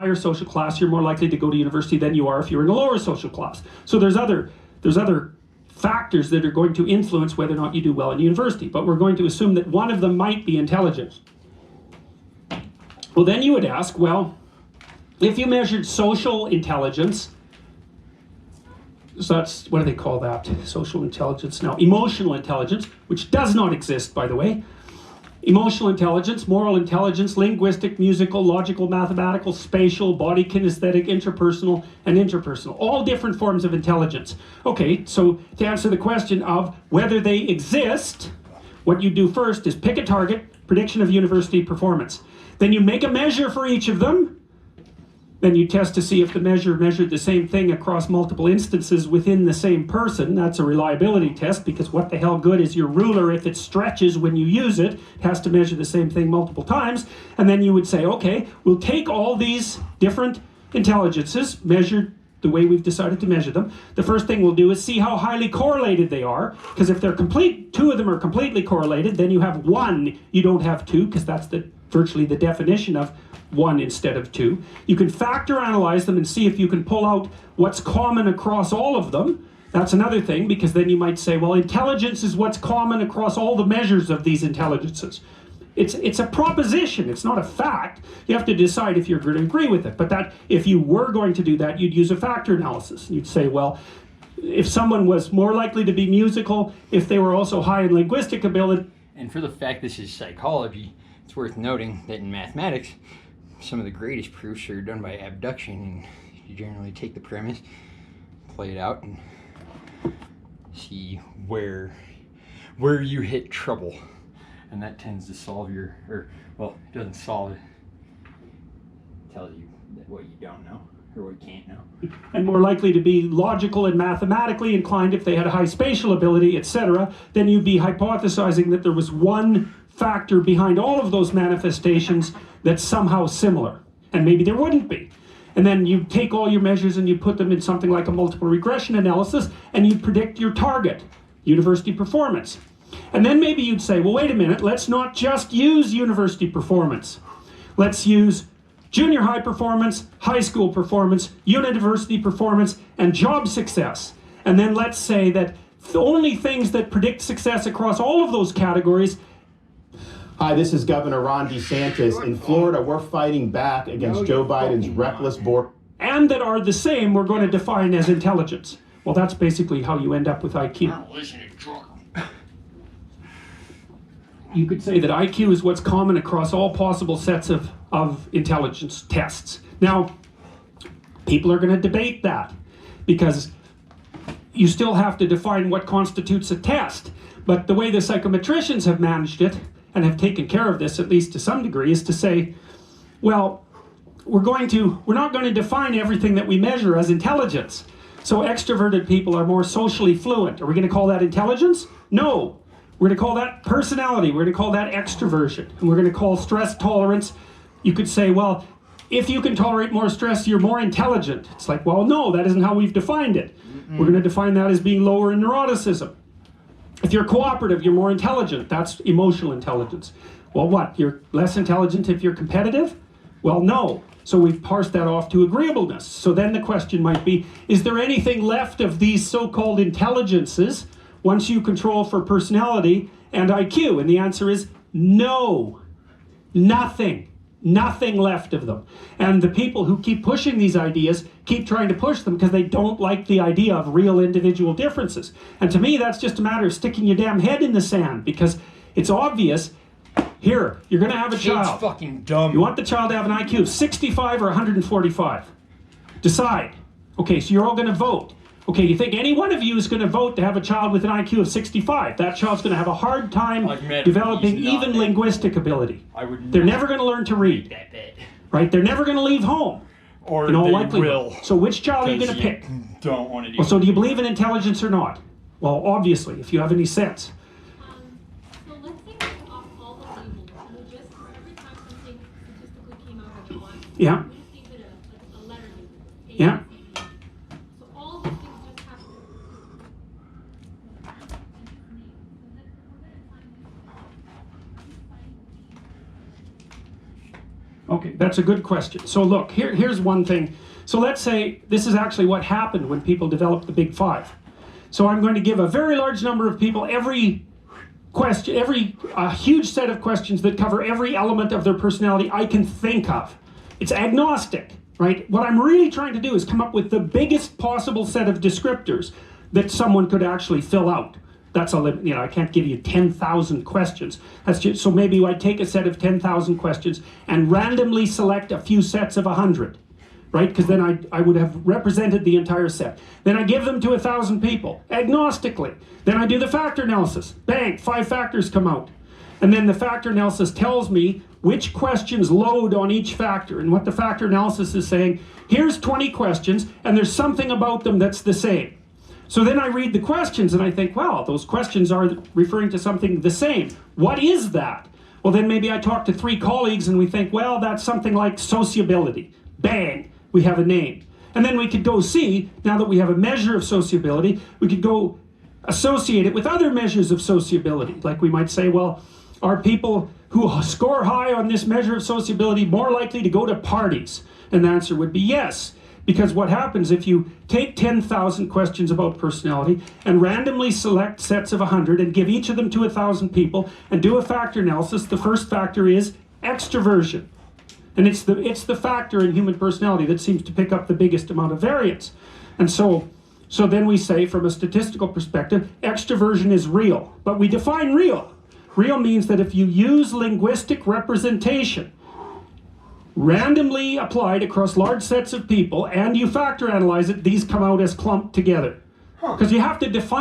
higher social class, you're more likely to go to university than you are if you're in a lower social class. So there's other factors that are going to influence whether or not you do well in university, but we're going to assume that one of them might be intelligence. Well, then you would ask, well, if you measured social intelligence, so that's, what do they call that? Social intelligence now. Emotional intelligence, which does not exist, by the way. Emotional intelligence, moral intelligence, linguistic, musical, logical, mathematical, spatial, body kinesthetic, interpersonal, and interpersonal. All different forms of intelligence. Okay, so to answer the question of whether they exist, what you do first is pick a target, prediction of university performance. Then you make a measure for each of them. Then you test to see if the measure measured the same thing across multiple instances within the same person. That's a reliability test, because what the hell good is your ruler if it stretches when you use it? It has to measure the same thing multiple times. And then you would say, okay, we'll take all these different intelligences measured the way we've decided to measure them. The first thing we'll do is see how highly correlated they are, because if they're two of them are completely correlated, then you have one, you don't have two, because that's virtually the definition of one instead of two. You can factor analyze them and see if you can pull out what's common across all of them. That's another thing, because then you might say, well, intelligence is what's common across all the measures of these intelligences. It's a proposition, it's not a fact. You have to decide if you're going to agree with it. But that, if you were going to do that, you'd use a factor analysis. You'd say, well, if someone was more likely to be musical, if they were also high in linguistic ability. And for the fact this is psychology, it's worth noting that in mathematics, some of the greatest proofs are done by abduction, and you generally take the premise, play it out, and see where you hit trouble. And that tends to solve your, well, it doesn't solve it, it tells you what you don't know, or what you can't know. And more likely to be logical and mathematically inclined if they had a high spatial ability, etc., then you'd be hypothesizing that there was one factor behind all of those manifestations that's somehow similar. And maybe there wouldn't be. And then you take all your measures and you put them in something like a multiple regression analysis, and you predict your target, university performance. And then maybe you'd say, well, wait a minute, let's not just use university performance. Let's use junior high performance, high school performance, university performance, and job success. And then let's say that the only things that predict success across all of those categories. Hi, this is Governor Ron DeSantis. In Florida, we're fighting back against Joe Biden's reckless border. And that are the same, we're going to define as intelligence. Well, that's basically how you end up with IQ. You could say that IQ is what's common across all possible sets of intelligence tests. Now, people are going to debate that, because you still have to define what constitutes a test. But the way the psychometricians have managed it, and have taken care of this, at least to some degree, is to say, well, we're not going to define everything that we measure as intelligence. So extroverted people are more socially fluent. Are we going to call that intelligence? No. We're going to call that personality. We're going to call that extroversion. And we're going to call stress tolerance. You could say, well, if you can tolerate more stress, you're more intelligent. It's like, well, no, that isn't how we've defined it. We're going to define that as being lower in neuroticism. If you're cooperative, you're more intelligent. That's emotional intelligence. Well, what? You're less intelligent if you're competitive? Well, no. So we've parsed that off to agreeableness. So then the question might be, is there anything left of these so-called intelligences once you control for personality and IQ? And the answer is no. Nothing. Nothing left of them. And the people who keep pushing these ideas keep trying to push them because they don't like the idea of real individual differences. And to me, that's just a matter of sticking your damn head in the sand, because it's obvious. Here, you're going to have a child. It's fucking dumb. You want the child to have an IQ of 65 or 145. Decide. Okay, so you're all going to vote. Okay, you think any one of you is going to vote to have a child with an IQ of 65? That child's going to have a hard time developing even linguistic ability. They're never going to learn to read. Right? They're never going to leave home. Or in all they likelihood. will. So which child are you going to pick? Don't want to do Well, so do you believe in intelligence or not? Well, obviously, if you have any sense. So let's say we off all the labels, and we just, for every time something statistically came out as one, Yeah. we just gave it a letter name. A, Yeah. B, C, D. So all these things just have to. Okay, that's That's a good question. So look, here's one thing. So let's say this is actually what happened when people developed the Big Five. So I'm going to give a very large number of people every question, a huge set of questions that cover every element of their personality I can think of. It's agnostic, right? What I'm really trying to do is come up with the biggest possible set of descriptors that someone could actually fill out. That's a limit, I can't give you 10,000 questions. That's just, so maybe I take a set of 10,000 questions and randomly select a few sets of 100. Right? Because then I would have represented the entire set. Then I give them to 1,000 people, agnostically. Then I do the factor analysis. Bang, 5 factors come out. And then the factor analysis tells me which questions load on each factor. And what the factor analysis is saying, here's 20 questions, and there's something about them that's the same. So then I read the questions, and I think, wow, those questions are referring to something the same. What is that? Well, then maybe I talk to 3 colleagues, and we think, well, that's something like sociability. Bang. We have a name. And then we could go see, now that we have a measure of sociability, we could go associate it with other measures of sociability. Like we might say, well, are people who score high on this measure of sociability more likely to go to parties? And the answer would be yes. Because what happens if you take 10,000 questions about personality and randomly select sets of 100 and give each of them to 1,000 people and do a factor analysis, the first factor is extroversion. And it's the factor in human personality that seems to pick up the biggest amount of variance. And so then we say, from a statistical perspective, extroversion is real. But we define real. Real means that if you use linguistic representation, randomly applied across large sets of people, and you factor analyze it, these come out as clumped together. Because you have to define